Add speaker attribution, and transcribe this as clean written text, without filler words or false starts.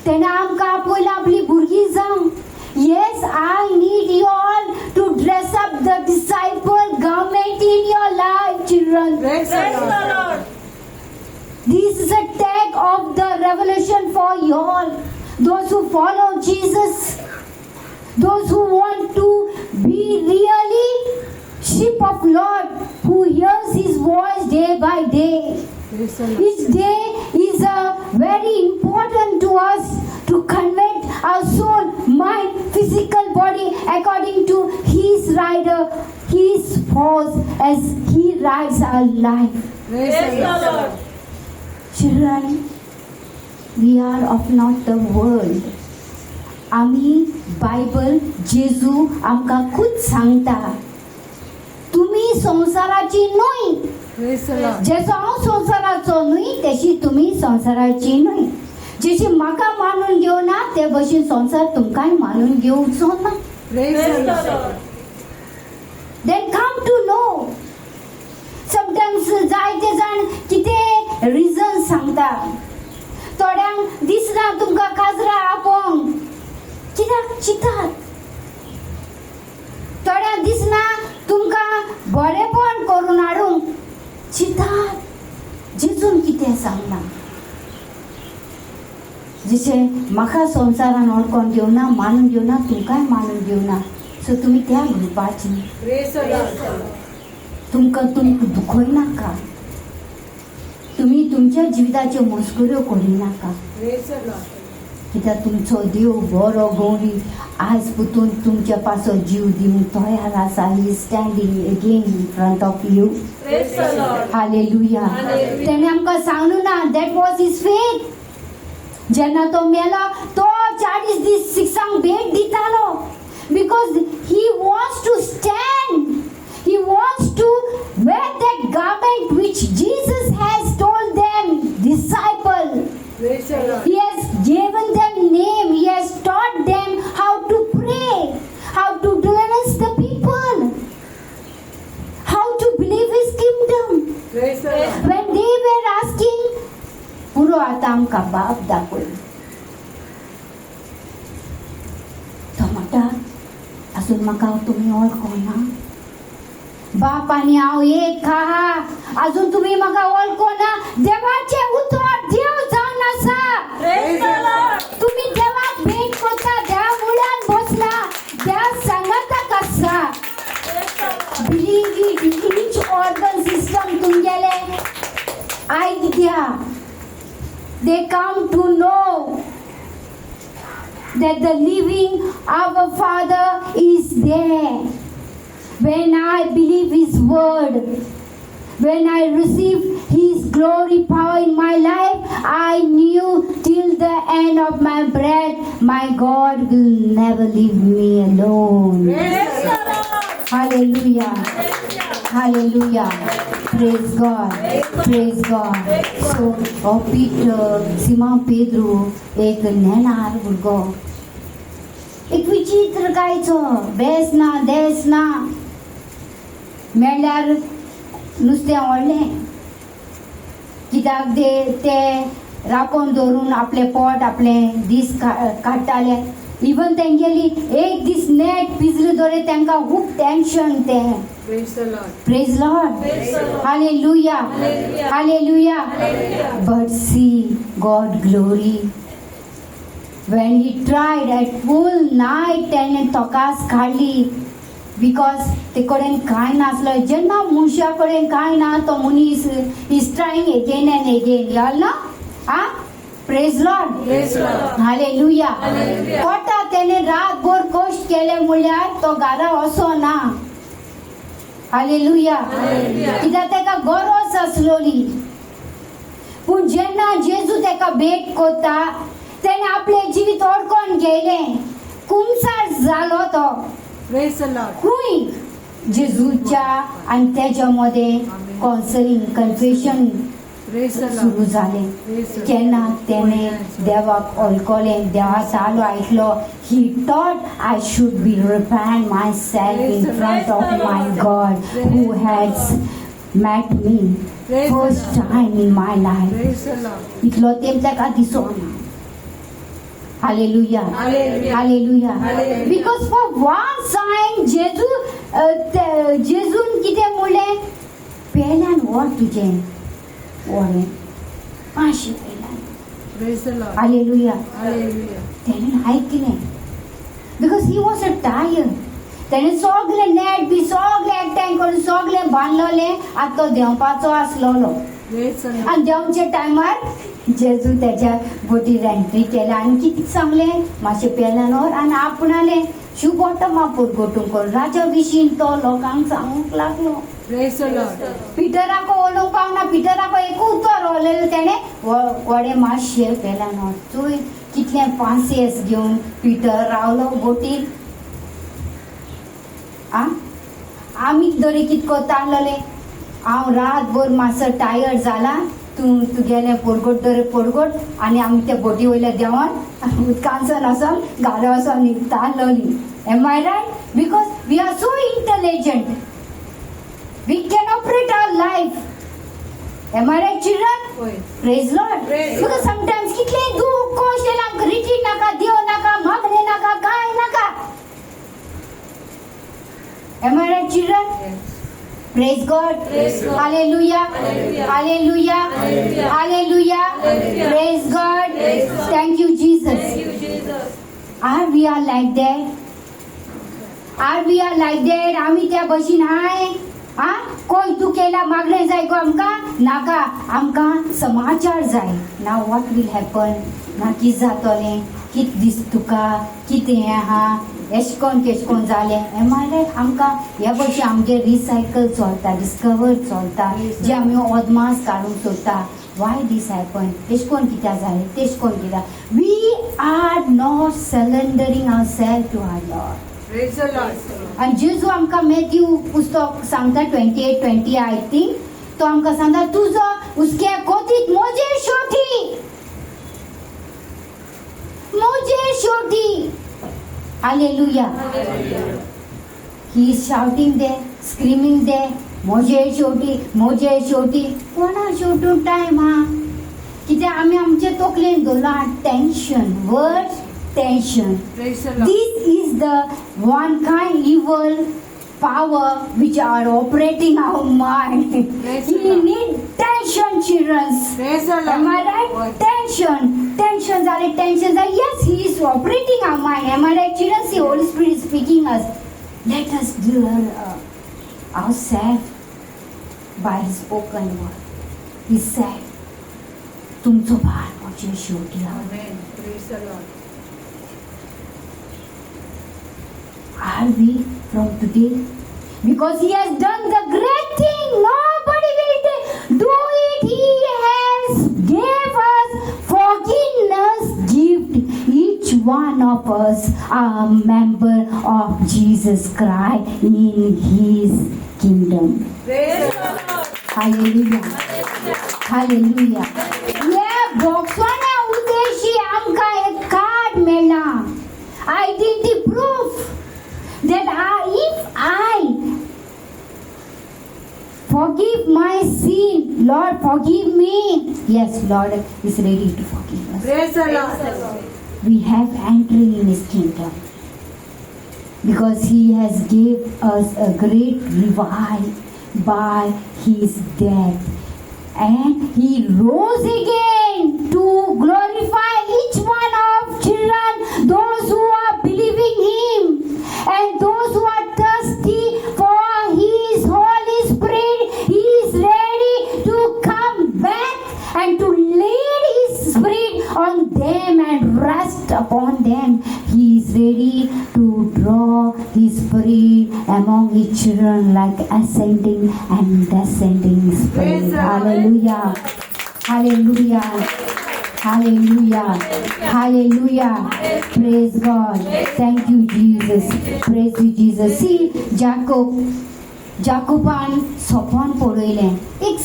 Speaker 1: तेणे आमकां आपयला आपली भुरगीं जावं. Yes, I need you all to dress up the disciple garment in your life, children.
Speaker 2: Praise the Lord.
Speaker 1: This is a tag of the revelation for you all. Those who follow Jesus, those who want to be really sheep of Lord, who hears His voice day by day.
Speaker 2: Praise the Lord.
Speaker 1: Each day is very important to us to convert our soul, mind, physical body according to His rider, His horse, as He rides our life.
Speaker 2: Praise the Lord.
Speaker 1: Children, we are of not the world. आम्ही Bible जेजू आमकां खूब सांगता, तुम्ही संसाराची न्हय.
Speaker 2: Praise the Lord.
Speaker 1: जसो हांव संसाराचो न्हय तशी तुमी संसाराची न्हय. जशी म्हाका मानून घेवना ते भशेन संसार तुमकांय मानून घेवचो ना.
Speaker 2: Praise the Lord.
Speaker 1: Then come to know. Sometimes जायते जाण कितें रिजन सांगता. थोड्यांक दिसना तुमकां काजरां आपोवंक, कित्याक चिंतात. थोड्यांक दिसना तुमकां बरेपण करून हाडूंक, चिंतात. जेजून कितें सांगना. जशें म्हाका संवसारान ओळखोन घेवना, मानून घेवना, तुमकांय मानून घेवना. सो तुमी त्या ग्रुपाची.
Speaker 2: Praise the Lord.
Speaker 1: तुमकां दुखोय नाका. तुमी तुमच्या जिविताच्यो मस्कऱ्यो करिनाका.
Speaker 2: Praise the Lord.
Speaker 1: कित्याक तुमचो देव बरो गवळी आयज पुतून तुमच्या पासो जीव दिवंक तयार आसा. ही standing again in front of you.
Speaker 2: Praise the Lord.
Speaker 1: Hallelujah.
Speaker 2: Hallelujah.
Speaker 1: तेणे आमकां सांगलो ना, दॅट वॉज हिज फेथ. जेन्ना तो मेलो तो 40 दीस शिक्षांक भेट दितालो. Because he wants to stand. He wants to wear that garment which Jesus has told them, disciple.
Speaker 2: Praise the Lord.
Speaker 1: He has given them name. He has taught them how to pray, how to deliver the people, how to believe His kingdom.
Speaker 2: Praise the Lord.
Speaker 1: When they were asking, पुरो आता आमकां बाप दाखय. तो म्हणटा, अजून म्हाका तुमी वळखोना. बाप आनी हांव एक आहा. अजून तुम्ही म्हाका वळखोना. देवाचे उतर देव जावन आसा.
Speaker 2: Praise the Lord.
Speaker 1: तुम्ही देवाक भेट करता, देवा मुळ्यान बसला, देवा सांगाताक आसा. Believe it. Each organ system तुमगेले आयकत्या. They come to know that the living our Father is there. When I believe His word, when I receive His glory power in my life, I knew till the end of my breath, my God will never leave me alone.
Speaker 2: Praise the Lord.
Speaker 1: Hallelujah. Hallelujah. Praise God. Praise God. So, Peter, Simon Pedro, एक नेणार भुरगो, एक विचित्र गायचो, base ना, देस ना. मेळ्ळ्यार नुस्तें व्हडलें. कित्याक ते राखून दवरून आपलें पोट, आपलें दीस काडटाले. इवन तेंगेली एक दीस नेट पिजली दवरे तेंकां खूब टेंशन तें.
Speaker 2: Praise the Lord.
Speaker 1: Praise Lord.
Speaker 2: Praise the Lord.
Speaker 1: Hallelujah.
Speaker 2: Hallelujah.
Speaker 1: Hallelujah.
Speaker 2: Hallelujah.
Speaker 1: But see God glory. When he tried at full night तेणें तोकास काडली. बिकॉज ते कडेन कांय नासलो. जेन्ना मनशा कडेन कांय ना तो मनीस is trying again and again. याल ना? आ? Praise Lord.
Speaker 2: Praise the Lord.
Speaker 1: Hallelujah.
Speaker 2: Hallelujah.
Speaker 1: Kota तेणे रातभर कश्ट केले म्हणल्यार तो घरा वचो ना. हालेलुया.
Speaker 2: Hallelujah.
Speaker 1: कित्याक तेका गरज आसलोली. पूण जेन्ना जेजू तेका भेट कोत्ता तेणे आपलें जिवीत ओडकोन घेयलें. कुमसार जालो तो.
Speaker 2: Praise the Lord.
Speaker 1: खूंय जेजूच्या आनी तेज्या मदें कावन्सिलींग कन्फेशन
Speaker 2: Praise the
Speaker 1: सुरू
Speaker 2: Lord.
Speaker 1: जालें.
Speaker 2: Praise the Lord.
Speaker 1: तेन्ना तेणें देवाक वळखलें, देवा सालो आयकलो. He thought I should be repent myself in front of my God who has met me first time in my life.
Speaker 2: Praise the Lord.
Speaker 1: इतलो तेम तेका दिसोना. Hallelujah.
Speaker 2: Hallelujah.
Speaker 1: Hallelujah.
Speaker 2: Hallelujah.
Speaker 1: Because for one sign, जेजून कितें म्हणलें पेल्यान व्हर तुजें व्हरें मातशें पेल्यान.
Speaker 2: Praise the Lord.
Speaker 1: Hallelujah.
Speaker 2: Hallelujah.
Speaker 1: तेणें आयकलें because he was a tired. तेणें सगलें नेट बी सगलें एकठांय करून सगलें बांदलोलें. आतां तो देंवपाचो आसलोलो
Speaker 2: Praise the Lord.
Speaker 1: आनी देंवचे टायमार जेजू तेच्या बोटीर एंट्री केलें आनी कितें सांगलें मातशें पेल्यान व्हर आनी आपणालें शू बॉटम मापूर गोटून करून राजा विशीं तो लोकांक सांगूंक लागलो.
Speaker 2: Praise the Lord.
Speaker 1: पिटराको उलोवंक पावना. पिटराको एक उतर उलयलें तेणें वडे मातशें पेल्यान व्हर. चोय कितलें पासियेंस घेवन पिटर रावलो बोटीर. आमी दरी कितें कोत्ता आसलोले हांव रातभर मातसो टायर्ड जाला तूं तुगेलें पडगोट दरे पडगोट आनी आमी ते बोटी वयले देंवन उदकांतसून वचोन घालो वचोन न्हिदता आसलोलीं. Am I right? Because we are so intelligent. We can operate our life. Am I right children?
Speaker 2: होय.
Speaker 1: Praise Lord.
Speaker 2: Praise
Speaker 1: Because sometimes कितले दुःख कोश येयला रिट्रीट नाका देव नाका मागणे नाका कांय नाका. Am I right children?
Speaker 2: Yes.
Speaker 1: Praise God.
Speaker 2: Praise God.
Speaker 1: Hallelujah.
Speaker 2: Hallelujah.
Speaker 1: Hallelujah.
Speaker 2: Hallelujah.
Speaker 1: Hallelujah.
Speaker 2: Hallelujah.
Speaker 1: Praise God.
Speaker 2: Praise God.
Speaker 1: Thank you Jesus.
Speaker 2: Thank you, Jesus.
Speaker 1: Are we are like that? Are we are like that? आमी त्या भशेन हाय कोण तू केला मागणे जाय गो आमकां नाका. आमकां समाचार जाय. नाव वॉट वील हॅपन ना कितें जातोलें कितें दिसता तुका कितें हें आहा एशें कोन्न तेशें कोन्न जालें. Am I right? आमकां ह्या भशेन आमगे रिसायकल चलता डिस्कवर चलता जे आमी अदमास काडूंक सोदता. वाय दीस हॅपन एशें कोन्न कित्याक जालें तेशें कोन्न कित्याक. We are not surrendering our self to our Lord.
Speaker 2: Praise the Lord.
Speaker 1: आणि जेजू आमकां मॅथ्यू पुस्तक सांगता 28:20 आय थिंक. तो आमकां सांगता तुजो उसके कोतीत मोजे शेवटी. Hallelujah.
Speaker 2: Hallelujah.
Speaker 1: He is shouting there, screaming there. मोजे शेवटी कोणा शेवटून टायम हा कित्याक आमी आमचे तकलेन दवरला tension. Word tension.
Speaker 2: Praise the Lord.
Speaker 1: This is the one kind evil power which are operating our mind.
Speaker 2: Praise the
Speaker 1: We
Speaker 2: Lord.
Speaker 1: need tension, children.
Speaker 2: Praise the Lord.
Speaker 1: Am I right?
Speaker 2: Lord.
Speaker 1: Tension zale. Yes, he is operating our mind. Am I right, children? The Holy Spirit is speaking us. Let us deliver ourselves by His spoken word. He said, तुमचो भार म्हजे शेवटी हा.
Speaker 2: Amen. Praise the Lord.
Speaker 1: Are we from today? Because He has done the great thing. Nobody will do it. He has gave us forgiveness gift. Each one of us are a member of Jesus Christ in His kingdom.
Speaker 2: Praise the Lord.
Speaker 1: Hallelujah. Hallelujah. या बॉक्साने उद्देशी आमकां एक card मेळ्ळा. Identity proof that if I forgive my sin, Lord forgive me. Yes, Lord is ready to forgive us.
Speaker 2: Praise the Lord.
Speaker 1: We have entering in His kingdom because He has gave us a great revival by His death, and He rose again to glorify each one of children, those who are believing Him. And those who are thirsty for His Holy Spirit, He is ready to come back and to lead His Spirit on them and rest upon them. He is ready to draw His Spirit among His children like ascending and descending Spirit.
Speaker 2: Praise the Lord.
Speaker 1: Hallelujah. Hallelujah. Hallelujah. Hallelujah. Praise God. Thank you, Jesus. Praise you, Jesus. See, Jacoban सोपोन पळयलें एक